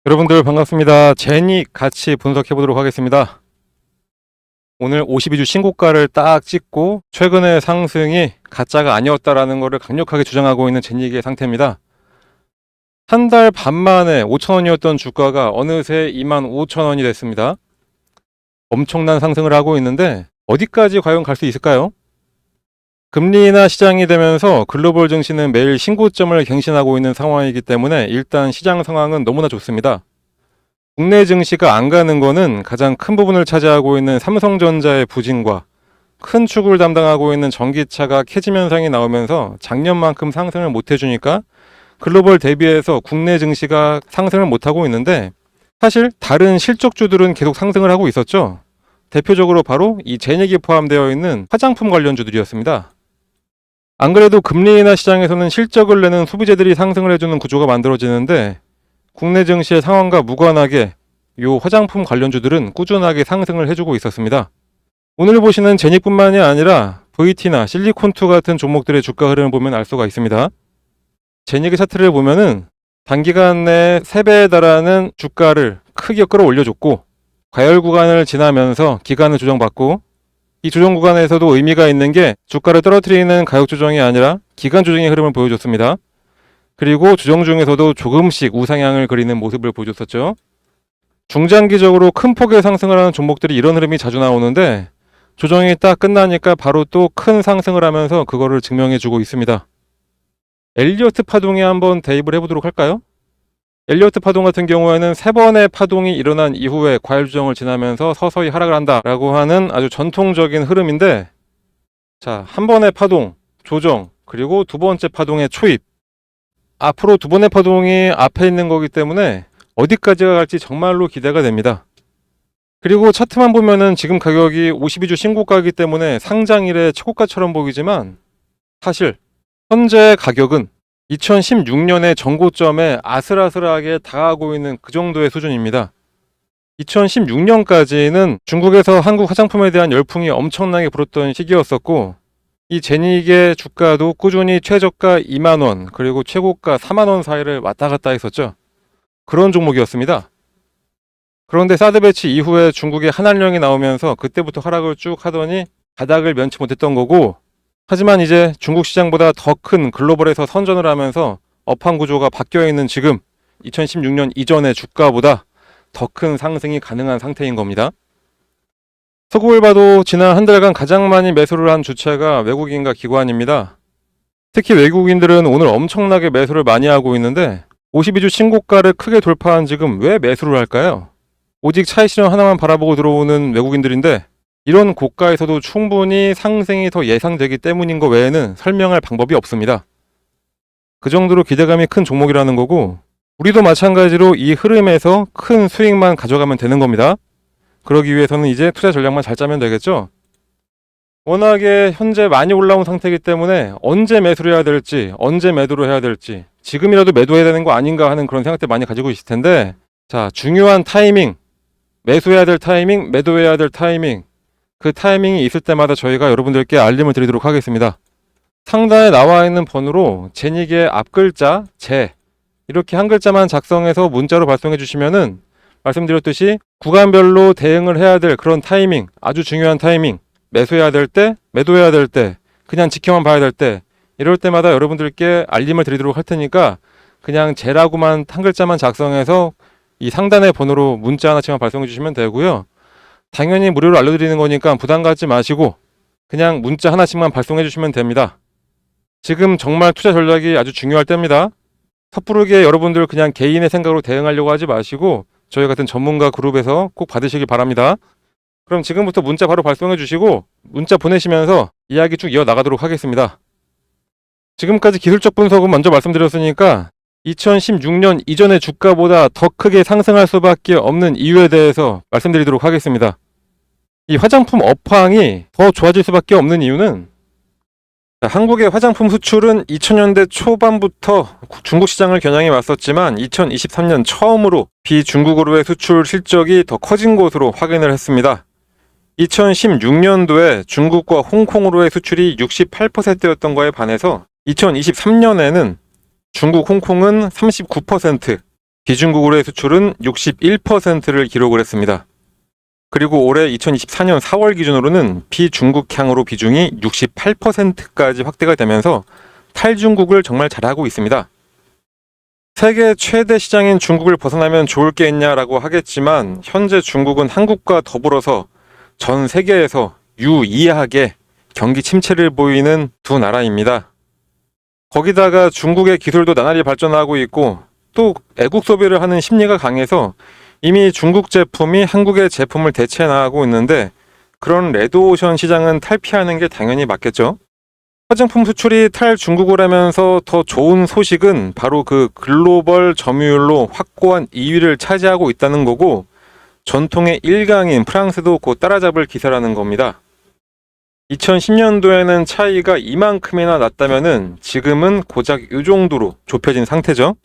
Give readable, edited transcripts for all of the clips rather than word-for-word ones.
여러분들 반갑습니다. 제닉 같이 분석해 보도록 하겠습니다. 오늘 52주 신고가를 딱 찍고 최근의 상승이 가짜가 아니었다라는 것을 강력하게 주장하고 있는 제닉의 상태입니다. 한 달 반 만에 5,000원이었던 주가가 어느새 25,000원이 됐습니다. 엄청난 상승을 하고 있는데 어디까지 과연 갈 수 있을까요? 금리 인하 시장이 되면서 글로벌 증시는 매일 신고점을 갱신하고 있는 상황이기 때문에 일단 시장 상황은 너무나 좋습니다. 국내 증시가 안 가는 거는 가장 큰 부분을 차지하고 있는 삼성전자의 부진과 큰 축을 담당하고 있는 전기차가 캐짐 현상이 나오면서 작년만큼 상승을 못 해주니까 글로벌 대비해서 국내 증시가 상승을 못하고 있는데, 사실 다른 실적주들은 계속 상승을 하고 있었죠. 대표적으로 바로 이 제닉이 포함되어 있는 화장품 관련주들이었습니다. 안 그래도 금리 인하 시장에서는 실적을 내는 소비재들이 상승을 해주는 구조가 만들어지는데, 국내 증시의 상황과 무관하게 이 화장품 관련주들은 꾸준하게 상승을 해주고 있었습니다. 오늘 보시는 제닉뿐만이 아니라 VT나 실리콘2 같은 종목들의 주가 흐름을 보면 알 수가 있습니다. 제닉의 차트를 보면은 단기간 내에 3배에 달하는 주가를 크게 끌어올려줬고, 과열 구간을 지나면서 기간을 조정받고, 이 조정 구간에서도 의미가 있는 게 주가를 떨어뜨리는 가격 조정이 아니라 기간 조정의 흐름을 보여줬습니다. 그리고 조정 중에서도 조금씩 우상향을 그리는 모습을 보여줬었죠. 중장기적으로 큰 폭의 상승을 하는 종목들이 이런 흐름이 자주 나오는데, 조정이 딱 끝나니까 바로 또 큰 상승을 하면서 그거를 증명해주고 있습니다. 엘리어트 파동에 한번 대입을 해보도록 할까요? 엘리어트 파동 같은 경우에는 3번의 파동이 일어난 이후에 과열 조정을 지나면서 서서히 하락을 한다라고 하는 아주 전통적인 흐름인데, 자, 한 번의 파동, 조정, 그리고 두 번째 파동의 초입. 앞으로 두 번의 파동이 앞에 있는 거기 때문에 어디까지가 갈지 정말로 기대가 됩니다. 그리고 차트만 보면은 지금 가격이 52주 신고가이기 때문에 상장일의 최고가처럼 보이지만, 사실 현재 가격은 2016년의 전고점에 아슬아슬하게 다가가고 있는 그 정도의 수준입니다. 2016년까지는 중국에서 한국 화장품에 대한 열풍이 엄청나게 불었던 시기였었고, 이 제닉의 주가도 꾸준히 최저가 2만원 그리고 최고가 4만원 사이를 왔다 갔다 했었죠. 그런 종목이었습니다. 그런데 사드 배치 이후에 중국의 한한령이 나오면서 그때부터 하락을 쭉 하더니 바닥을 면치 못했던 거고, 하지만 이제 중국 시장보다 더 큰 글로벌에서 선전을 하면서 업황 구조가 바뀌어 있는 지금 2016년 이전의 주가보다 더 큰 상승이 가능한 상태인 겁니다. 서구를 봐도 지난 한 달간 가장 많이 매수를 한 주체가 외국인과 기관입니다. 특히 외국인들은 오늘 엄청나게 매수를 많이 하고 있는데, 52주 신고가를 크게 돌파한 지금 왜 매수를 할까요? 오직 차익 실현 하나만 바라보고 들어오는 외국인들인데, 이런 고가에서도 충분히 상승이 더 예상되기 때문인 것 외에는 설명할 방법이 없습니다. 그 정도로 기대감이 큰 종목이라는 거고, 우리도 마찬가지로 이 흐름에서 큰 수익만 가져가면 되는 겁니다. 그러기 위해서는 이제 투자 전략만 잘 짜면 되겠죠? 워낙에 현재 많이 올라온 상태이기 때문에 언제 매수를 해야 될지, 언제 매도를 해야 될지, 지금이라도 매도해야 되는 거 아닌가 하는 그런 생각들 많이 가지고 있을 텐데, 자, 중요한 타이밍, 매수해야 될 타이밍, 매도해야 될 타이밍, 그 타이밍이 있을 때마다 저희가 여러분들께 알림을 드리도록 하겠습니다. 상단에 나와 있는 번호로 제닉의 앞글자 제, 이렇게 한 글자만 작성해서 문자로 발송해 주시면은 말씀드렸듯이 구간별로 대응을 해야 될 그런 타이밍, 아주 중요한 타이밍, 매수해야 될 때, 매도해야 될 때, 그냥 지켜만 봐야 될 때, 이럴 때마다 여러분들께 알림을 드리도록 할 테니까 그냥 제라고만 한 글자만 작성해서 이 상단의 번호로 문자 하나씩만 발송해 주시면 되고요. 당연히 무료로 알려드리는 거니까 부담 갖지 마시고 그냥 문자 하나씩만 발송해 주시면 됩니다. 지금 정말 투자 전략이 아주 중요할 때입니다. 섣부르게 여러분들 그냥 개인의 생각으로 대응하려고 하지 마시고 저희 같은 전문가 그룹에서 꼭 받으시길 바랍니다. 그럼 지금부터 문자 바로 발송해 주시고 문자 보내시면서 이야기 쭉 이어나가도록 하겠습니다. 지금까지 기술적 분석은 먼저 말씀드렸으니까 2016년 이전의 주가보다 더 크게 상승할 수밖에 없는 이유에 대해서 말씀드리도록 하겠습니다. 이 화장품 업황이 더 좋아질 수밖에 없는 이유는, 한국의 화장품 수출은 2000년대 초반부터 중국 시장을 겨냥해 왔었지만 2023년 처음으로 비중국으로의 수출 실적이 더 커진 것으로 확인을 했습니다. 2016년도에 중국과 홍콩으로의 수출이 68%였던 거에 반해서 2023년에는 중국, 홍콩은 39%, 비중국으로의 수출은 61%를 기록을 했습니다. 그리고 올해 2024년 4월 기준으로는 비중국향으로 비중이 68%까지 확대가 되면서 탈중국을 정말 잘하고 있습니다. 세계 최대 시장인 중국을 벗어나면 좋을 게 있냐라고 하겠지만 현재 중국은 한국과 더불어서 전 세계에서 유의하게 경기 침체를 보이는 두 나라입니다. 거기다가 중국의 기술도 나날이 발전하고 있고 또 애국 소비를 하는 심리가 강해서 이미 중국 제품이 한국의 제품을 대체 나가고 있는데 그런 레드오션 시장은 탈피하는 게 당연히 맞겠죠. 화장품 수출이 탈중국을 하면서 더 좋은 소식은 바로 그 글로벌 점유율로 확고한 2위를 차지하고 있다는 거고 전통의 1강인 프랑스도 곧 따라잡을 기세라는 겁니다. 2010년도에는 차이가 이만큼이나 났다면은 지금은 고작 이 정도로 좁혀진 상태죠.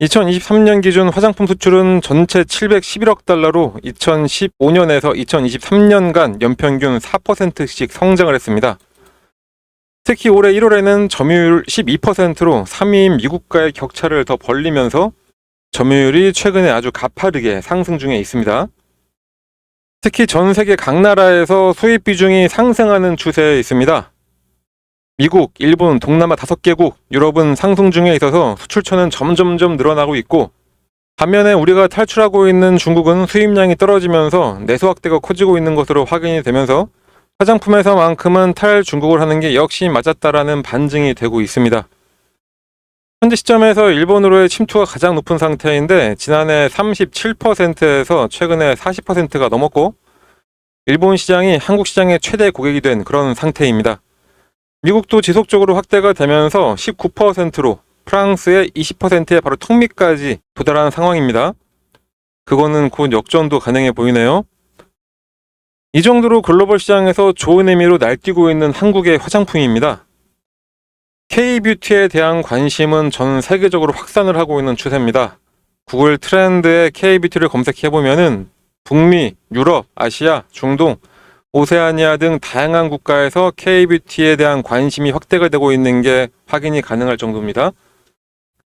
2023년 기준 화장품 수출은 전체 711억 달러로 2015년에서 2023년간 연평균 4%씩 성장을 했습니다. 특히 올해 1월에는 점유율 12%로 3위인 미국과의 격차를 더 벌리면서 점유율이 최근에 아주 가파르게 상승 중에 있습니다. 특히 전 세계 각 나라에서 수입 비중이 상승하는 추세에 있습니다. 미국, 일본, 동남아 5개국, 유럽은 상승 중에 있어서 수출처는 점점점 늘어나고 있고 반면에 우리가 탈출하고 있는 중국은 수입량이 떨어지면서 내수 확대가 커지고 있는 것으로 확인이 되면서 화장품에서만큼은 탈중국을 하는 게 역시 맞았다라는 반증이 되고 있습니다. 현재 시점에서 일본으로의 침투가 가장 높은 상태인데 지난해 37%에서 최근에 40%가 넘었고 일본 시장이 한국 시장의 최대 고객이 된 그런 상태입니다. 미국도 지속적으로 확대가 되면서 19%로 프랑스의 20%에 바로 턱 밑까지 도달한 상황입니다. 그거는 곧 역전도 가능해 보이네요. 이 정도로 글로벌 시장에서 좋은 의미로 날뛰고 있는 한국의 화장품입니다. K-뷰티에 대한 관심은 전 세계적으로 확산을 하고 있는 추세입니다. 구글 트렌드에 K-뷰티를 검색해보면은 북미, 유럽, 아시아, 중동, 오세아니아 등 다양한 국가에서 K-뷰티에 대한 관심이 확대가 되고 있는 게 확인이 가능할 정도입니다.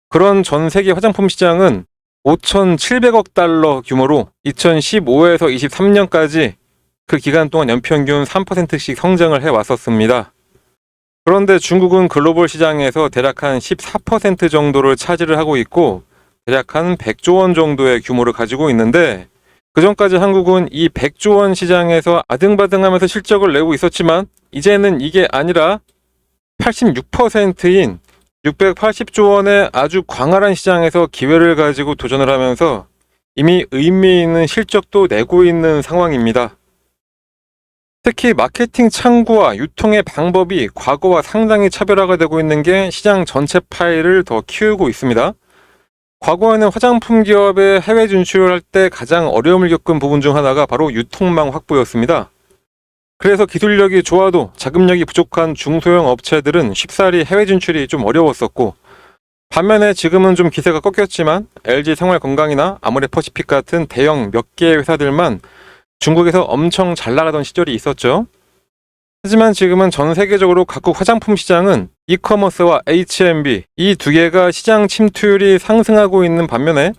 그런 전 세계 화장품 시장은 5,700억 달러 규모로 2015에서 23년까지 그 기간 동안 연평균 3%씩 성장을 해왔었습니다. 그런데 중국은 글로벌 시장에서 대략 한 14% 정도를 차지를 하고 있고 대략 한 100조 원 정도의 규모를 가지고 있는데 그전까지 한국은 이 100조 원 시장에서 아등바등하면서 실적을 내고 있었지만 이제는 이게 아니라 86%인 680조 원의 아주 광활한 시장에서 기회를 가지고 도전을 하면서 이미 의미 있는 실적도 내고 있는 상황입니다. 특히 마케팅 창구와 유통의 방법이 과거와 상당히 차별화가 되고 있는 게 시장 전체 파이를 더 키우고 있습니다. 과거에는 화장품 기업의 해외 진출할 때 가장 어려움을 겪은 부분 중 하나가 바로 유통망 확보였습니다. 그래서 기술력이 좋아도 자금력이 부족한 중소형 업체들은 쉽사리 해외 진출이 좀 어려웠었고 반면에 지금은 좀 기세가 꺾였지만 LG 생활건강이나 아모레퍼시픽 같은 대형 몇 개의 회사들만 중국에서 엄청 잘 나가던 시절이 있었죠. 하지만 지금은 전 세계적으로 각국 화장품 시장은 이커머스와 H&B 이 두 개가 시장 침투율이 상승하고 있는 반면에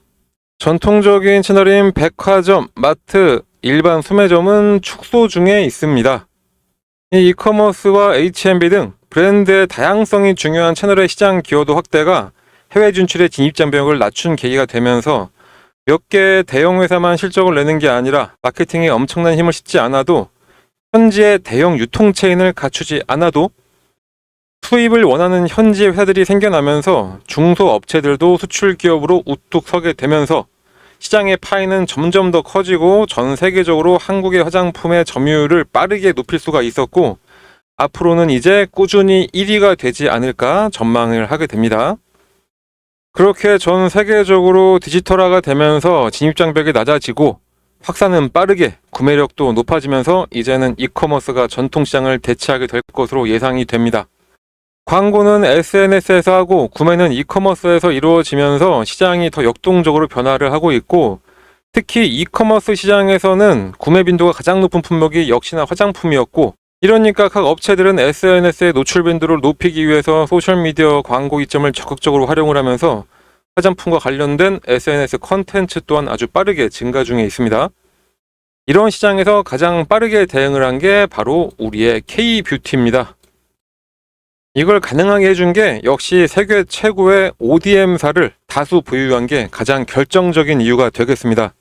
전통적인 채널인 백화점, 마트, 일반 소매점은 축소 중에 있습니다. 이 이커머스와 H&B 등 브랜드의 다양성이 중요한 채널의 시장 기여도 확대가 해외 진출의 진입장벽을 낮춘 계기가 되면서 몇 개의 대형 회사만 실적을 내는 게 아니라 마케팅에 엄청난 힘을 싣지 않아도 현지의 대형 유통체인을 갖추지 않아도 수입을 원하는 현지 회사들이 생겨나면서 중소업체들도 수출 기업으로 우뚝 서게 되면서 시장의 파이는 점점 더 커지고 전 세계적으로 한국의 화장품의 점유율을 빠르게 높일 수가 있었고 앞으로는 이제 꾸준히 1위가 되지 않을까 전망을 하게 됩니다. 그렇게 전 세계적으로 디지털화가 되면서 진입장벽이 낮아지고 확산은 빠르게 구매력도 높아지면서 이제는 이커머스가 전통시장을 대체하게 될 것으로 예상이 됩니다. 광고는 SNS에서 하고 구매는 이커머스에서 이루어지면서 시장이 더 역동적으로 변화를 하고 있고 특히 이커머스 시장에서는 구매 빈도가 가장 높은 품목이 역시나 화장품이었고 이러니까 각 업체들은 SNS의 노출 빈도를 높이기 위해서 소셜미디어 광고 이점을 적극적으로 활용을 하면서 화장품과 관련된 SNS 컨텐츠 또한 아주 빠르게 증가 중에 있습니다. 이런 시장에서 가장 빠르게 대응을 한 게 바로 우리의 K뷰티입니다. 이걸 가능하게 해준 게 역시 세계 최고의 ODM사를 다수 보유한 게 가장 결정적인 이유가 되겠습니다.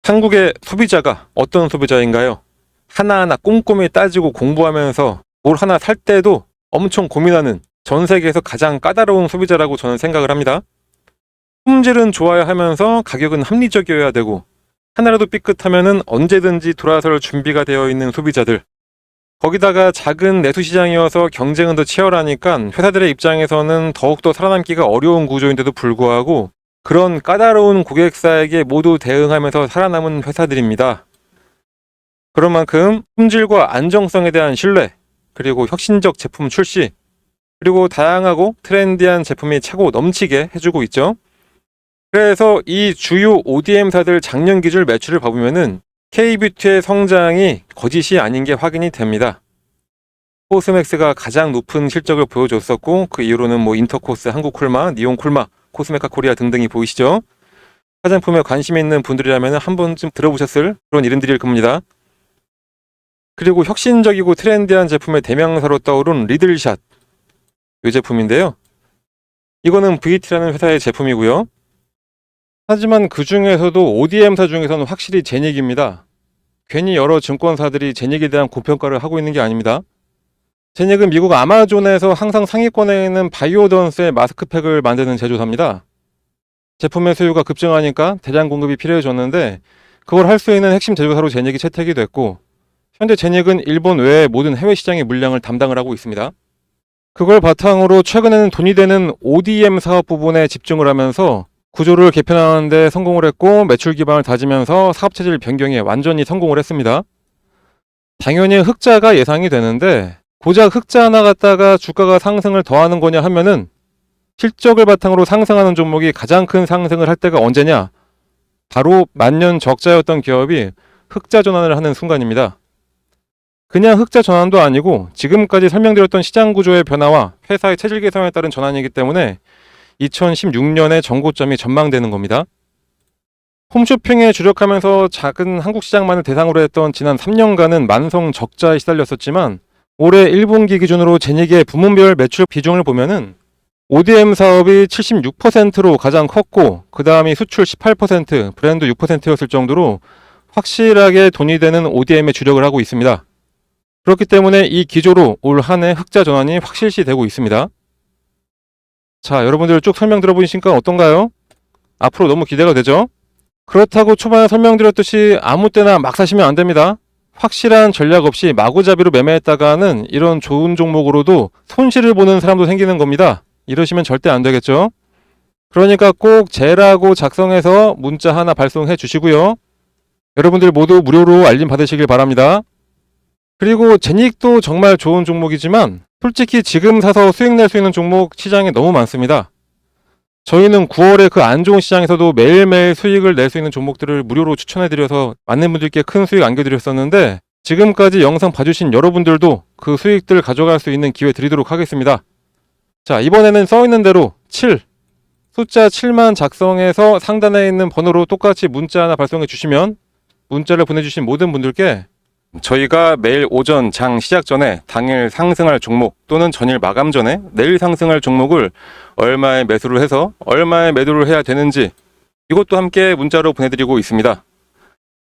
한국의 소비자가 어떤 소비자인가요? 하나하나 꼼꼼히 따지고 공부하면서 뭘 하나 살 때도 엄청 고민하는 전 세계에서 가장 까다로운 소비자라고 저는 생각을 합니다. 품질은 좋아야 하면서 가격은 합리적이어야 되고 하나라도 삐끗하면은 언제든지 돌아설 준비가 되어 있는 소비자들. 거기다가 작은 내수시장이어서 경쟁은 더 치열하니까 회사들의 입장에서는 더욱더 살아남기가 어려운 구조인데도 불구하고 그런 까다로운 고객사에게 모두 대응하면서 살아남은 회사들입니다. 그런 만큼 품질과 안정성에 대한 신뢰, 그리고 혁신적 제품 출시, 그리고 다양하고 트렌디한 제품이 차고 넘치게 해주고 있죠. 그래서 이 주요 ODM사들 작년 기준 매출을 봐보면은 K뷰티의 성장이 거짓이 아닌 게 확인이 됩니다. 코스맥스가 가장 높은 실적을 보여줬었고 그 이후로는 인터코스, 한국콜마, 니온콜마, 코스메카 코리아 등등이 보이시죠? 화장품에 관심 있는 분들이라면 한 번쯤 들어보셨을 그런 이름들일 겁니다. 그리고 혁신적이고 트렌디한 제품의 대명사로 떠오른 리들샷 이 제품인데요. 이거는 VT라는 회사의 제품이고요. 하지만 그 중에서도 ODM사 중에서는 확실히 제닉입니다. 괜히 여러 증권사들이 제닉에 대한 고평가를 하고 있는 게 아닙니다. 제닉은 미국 아마존에서 항상 상위권에 있는 바이오던스의 마스크팩을 만드는 제조사입니다. 제품의 수요가 급증하니까 대량 공급이 필요해졌는데 그걸 할 수 있는 핵심 제조사로 제닉이 채택이 됐고 현재 제닉은 일본 외의 모든 해외 시장의 물량을 담당을 하고 있습니다. 그걸 바탕으로 최근에는 돈이 되는 ODM 사업 부분에 집중을 하면서 구조를 개편하는 데 성공을 했고 매출 기반을 다지면서 사업체질 변경에 완전히 성공을 했습니다. 당연히 흑자가 예상이 되는데 고작 흑자 하나 갖다가 주가가 상승을 더하는 거냐 하면은 실적을 바탕으로 상승하는 종목이 가장 큰 상승을 할 때가 언제냐? 바로 만년 적자였던 기업이 흑자 전환을 하는 순간입니다. 그냥 흑자 전환도 아니고 지금까지 설명드렸던 시장 구조의 변화와 회사의 체질 개선에 따른 전환이기 때문에 2016년의 정고점이 전망되는 겁니다. 홈쇼핑에 주력하면서 작은 한국 시장만을 대상으로 했던 지난 3년간은 만성 적자에 시달렸었지만 올해 1분기 기준으로 제닉의 부문별 매출 비중을 보면은 ODM 사업이 76%로 가장 컸고 그 다음이 수출 18%, 브랜드 6%였을 정도로 확실하게 돈이 되는 ODM에 주력을 하고 있습니다. 그렇기 때문에 이 기조로 올 한 해 흑자 전환이 확실시되고 있습니다. 자, 여러분들 쭉 설명 들어보시니까 어떤가요? 앞으로 너무 기대가 되죠? 그렇다고 초반에 설명드렸듯이 아무 때나 막 사시면 안 됩니다. 확실한 전략 없이 마구잡이로 매매했다가는 이런 좋은 종목으로도 손실을 보는 사람도 생기는 겁니다. 이러시면 절대 안 되겠죠? 그러니까 꼭 제라고 작성해서 문자 하나 발송해 주시고요. 여러분들 모두 무료로 알림 받으시길 바랍니다. 그리고 제닉도 정말 좋은 종목이지만 솔직히 지금 사서 수익 낼 수 있는 종목 시장에 너무 많습니다. 저희는 9월에 그 안 좋은 시장에서도 매일매일 수익을 낼 수 있는 종목들을 무료로 추천해드려서 많은 분들께 큰 수익 안겨드렸었는데 지금까지 영상 봐주신 여러분들도 그 수익들 가져갈 수 있는 기회 드리도록 하겠습니다. 자, 이번에는 써있는 대로 7 숫자 7만 작성해서 상단에 있는 번호로 똑같이 문자 하나 발송해 주시면 문자를 보내주신 모든 분들께 저희가 매일 오전 장 시작 전에 당일 상승할 종목 또는 전일 마감 전에 내일 상승할 종목을 얼마에 매수를 해서 얼마에 매도를 해야 되는지 이것도 함께 문자로 보내드리고 있습니다.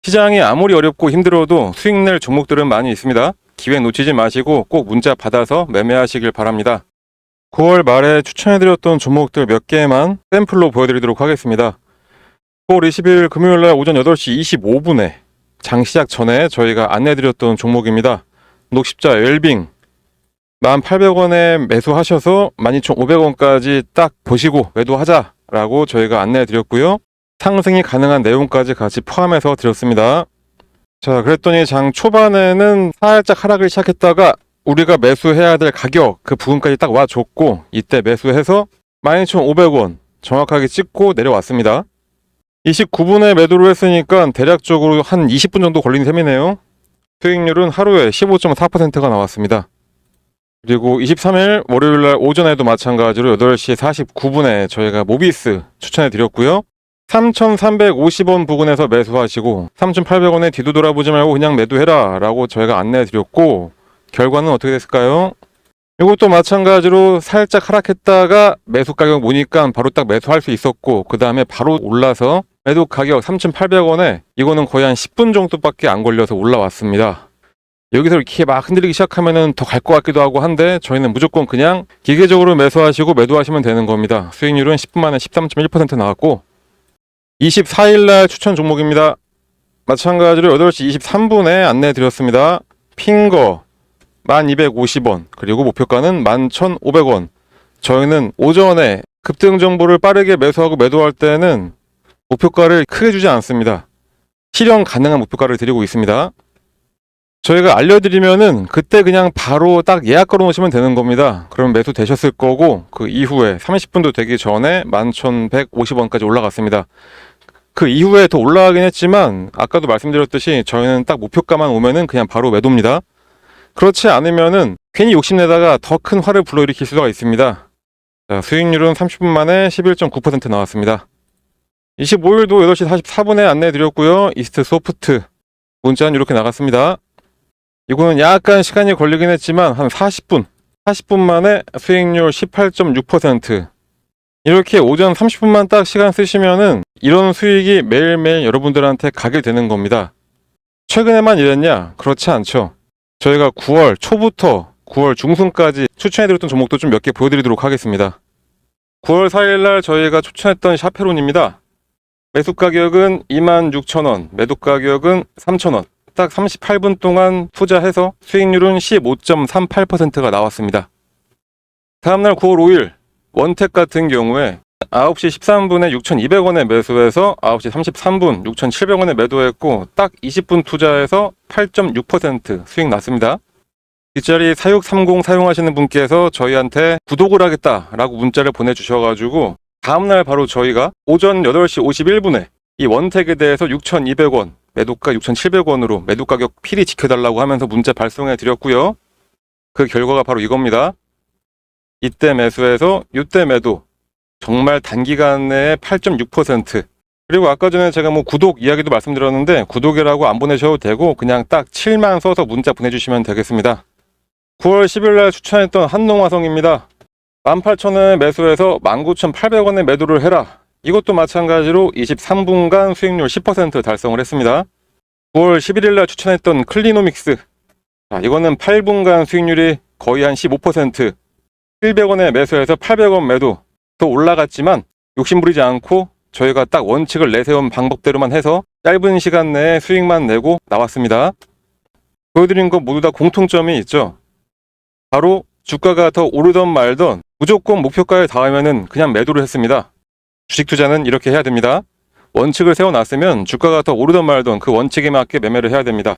시장이 아무리 어렵고 힘들어도 수익 낼 종목들은 많이 있습니다. 기회 놓치지 마시고 꼭 문자 받아서 매매하시길 바랍니다. 9월 말에 추천해드렸던 종목들 몇 개만 샘플로 보여드리도록 하겠습니다. 9월 20일 금요일날 오전 8시 25분에 장 시작 전에 저희가 안내해드렸던 종목입니다. 녹십자 웰빙 1,800원에 매수하셔서 12,500원까지 딱 보시고 매도하자라고 저희가 안내해드렸고요. 상승이 가능한 내용까지 같이 포함해서 드렸습니다. 자, 그랬더니 장 초반에는 살짝 하락을 시작했다가 우리가 매수해야 될 가격 그 부분까지 딱 와줬고 이때 매수해서 12,500원 정확하게 찍고 내려왔습니다. 29분에 매도를 했으니까 대략적으로 한 20분 정도 걸린 셈이네요. 수익률은 하루에 15.4%가 나왔습니다. 그리고 23일 월요일날 오전에도 마찬가지로 8시 49분에 저희가 모비스 추천해 드렸고요. 3,350원 부근에서 매수하시고 3,800원에 뒤도 돌아보지 말고 그냥 매도해라 라고 저희가 안내해 드렸고, 결과는 어떻게 됐을까요? 이것도 마찬가지로 살짝 하락했다가 매수 가격 보니까 바로 딱 매수할 수 있었고, 그 다음에 바로 올라서 매도 가격 3,800원에 이거는 거의 한 10분 정도밖에 안 걸려서 올라왔습니다. 여기서 이렇게 막 흔들리기 시작하면은 더 갈 것 같기도 하고 한데, 저희는 무조건 그냥 기계적으로 매수하시고 매도하시면 되는 겁니다. 수익률은 10분 만에 13.1% 나왔고, 24일날 추천 종목입니다. 마찬가지로 8시 23분에 안내 드렸습니다. 핑거 1250원, 그리고 목표가는 11,500원. 저희는 오전에 급등 정보를 빠르게 매수하고 매도할 때는 목표가를 크게 주지 않습니다. 실현 가능한 목표가를 드리고 있습니다. 저희가 알려드리면은 그때 그냥 바로 딱 예약 걸어 놓으시면 되는 겁니다. 그럼 매수 되셨을 거고, 그 이후에 30분도 되기 전에 11,150원까지 올라갔습니다. 그 이후에 더 올라가긴 했지만 아까도 말씀드렸듯이 저희는 딱 목표가만 오면은 그냥 바로 매도입니다. 그렇지 않으면은 괜히 욕심내다가 더 큰 화를 불러일으킬 수가 있습니다. 자, 수익률은 30분 만에 11.9% 나왔습니다. 25일도 8시 44분에 안내 드렸고요. 이스트 소프트 문자는 이렇게 나갔습니다. 이거는 약간 시간이 걸리긴 했지만 한 40분 만에 수익률 18.6%. 이렇게 오전 30분만 딱 시간 쓰시면은 이런 수익이 매일매일 여러분들한테 가게 되는 겁니다. 최근에만 이랬냐? 그렇지 않죠. 저희가 9월 초부터 9월 중순까지 추천해드렸던 종목도 좀 몇 개 보여드리도록 하겠습니다. 9월 4일날 저희가 추천했던 샤페론입니다. 매수 가격은 26,000원, 매도 가격은 3,000원. 딱 38분 동안 투자해서 수익률은 15.38%가 나왔습니다. 다음날 9월 5일 원택 같은 경우에 9시 13분에 6,200원에 매수해서 9시 33분 6,700원에 매도했고, 딱 20분 투자해서 8.6% 수익 났습니다. 뒷자리 4630 사용하시는 분께서 저희한테 구독을 하겠다라고 문자를 보내주셔가지고 다음날 바로 저희가 오전 8시 51분에 이 원택에 대해서 6,200원, 매도가 6,700원으로 매도 가격 필히 지켜달라고 하면서 문자 발송해 드렸고요. 그 결과가 바로 이겁니다. 이때 매수해서 이때 매도, 정말 단기간 내에 8.6%. 그리고 아까 전에 제가 구독 이야기도 말씀드렸는데 구독이라고 안 보내셔도 되고 그냥 딱 7만 써서 문자 보내주시면 되겠습니다. 9월 10일날 추천했던 한농화성입니다. 18,000원에 매수해서 19,800원에 매도를 해라. 이것도 마찬가지로 23분간 수익률 10% 달성을 했습니다. 9월 11일날 추천했던 클리노믹스. 이거는 8분간 수익률이 거의 한 15%. 700원에 매수해서 800원 매도. 더 올라갔지만 욕심부리지 않고 저희가 딱 원칙을 내세운 방법대로만 해서 짧은 시간 내에 수익만 내고 나왔습니다. 보여드린 거 모두 다 공통점이 있죠. 바로 주가가 더 오르던 말던 무조건 목표가에 닿으면은 그냥 매도를 했습니다. 주식 투자는 이렇게 해야 됩니다. 원칙을 세워놨으면 주가가 더 오르던 말던 그 원칙에 맞게 매매를 해야 됩니다.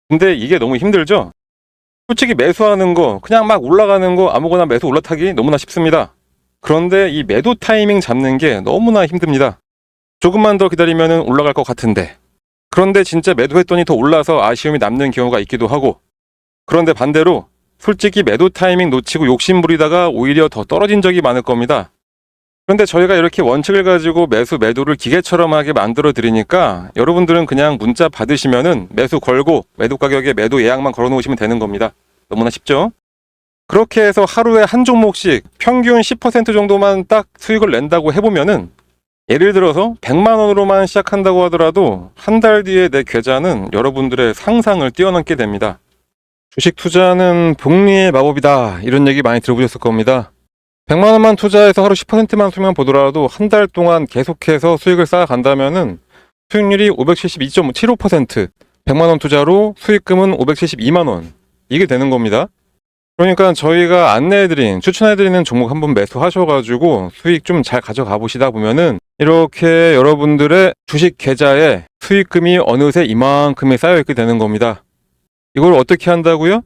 근데 이게 너무 힘들죠? 솔직히 매수하는 거 그냥 막 올라가는 거 아무거나 매수 올라타기 너무나 쉽습니다. 그런데 이 매도 타이밍 잡는 게 너무나 힘듭니다. 조금만 더 기다리면 올라갈 것 같은데, 그런데 진짜 매도했더니 더 올라서 아쉬움이 남는 경우가 있기도 하고, 그런데 반대로 솔직히 매도 타이밍 놓치고 욕심 부리다가 오히려 더 떨어진 적이 많을 겁니다. 그런데 저희가 이렇게 원칙을 가지고 매수 매도를 기계처럼 하게 만들어 드리니까 여러분들은 그냥 문자 받으시면은 매수 걸고 매도 가격에 매도 예약만 걸어 놓으시면 되는 겁니다. 너무나 쉽죠? 그렇게 해서 하루에 한 종목씩 평균 10% 정도만 딱 수익을 낸다고 해보면은, 예를 들어서 100만 원으로만 시작한다고 하더라도 한 달 뒤에 내 계좌는 여러분들의 상상을 뛰어넘게 됩니다. 주식 투자는 복리의 마법이다, 이런 얘기 많이 들어보셨을 겁니다. 100만 원만 투자해서 하루 10%만 수익만 보더라도 한 달 동안 계속해서 수익을 쌓아간다면은 수익률이 572.75%, 100만 원 투자로 수익금은 572만 원, 이게 되는 겁니다. 그러니까 저희가 안내해드린, 추천해드리는 종목 한번 매수하셔가지고 수익 좀 잘 가져가 보시다 보면은 이렇게 여러분들의 주식 계좌에 수익금이 어느새 이만큼이 쌓여있게 되는 겁니다. 이걸 어떻게 한다고요?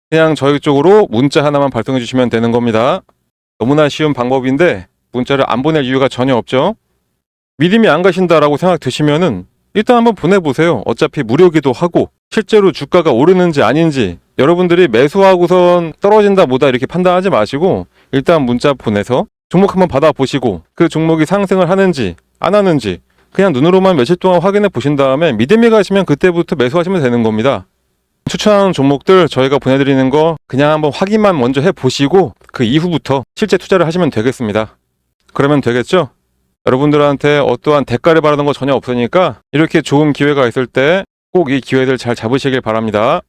그냥 저희 쪽으로 문자 하나만 발송해 주시면 되는 겁니다. 너무나 쉬운 방법인데 문자를 안 보낼 이유가 전혀 없죠. 믿음이 안 가신다라고 생각 드시면은 일단 한번 보내보세요. 어차피 무료기도 하고 실제로 주가가 오르는지 아닌지 여러분들이 매수하고선 떨어진다 뭐다 이렇게 판단하지 마시고 일단 문자 보내서 종목 한번 받아보시고 그 종목이 상승을 하는지 안 하는지 그냥 눈으로만 며칠 동안 확인해 보신 다음에 믿음이 가시면 그때부터 매수하시면 되는 겁니다. 추천하는 종목들 저희가 보내드리는 거 그냥 한번 확인만 먼저 해보시고 그 이후부터 실제 투자를 하시면 되겠습니다. 그러면 되겠죠? 여러분들한테 어떠한 대가를 바라는 거 전혀 없으니까 이렇게 좋은 기회가 있을 때 꼭 이 기회들 잘 잡으시길 바랍니다.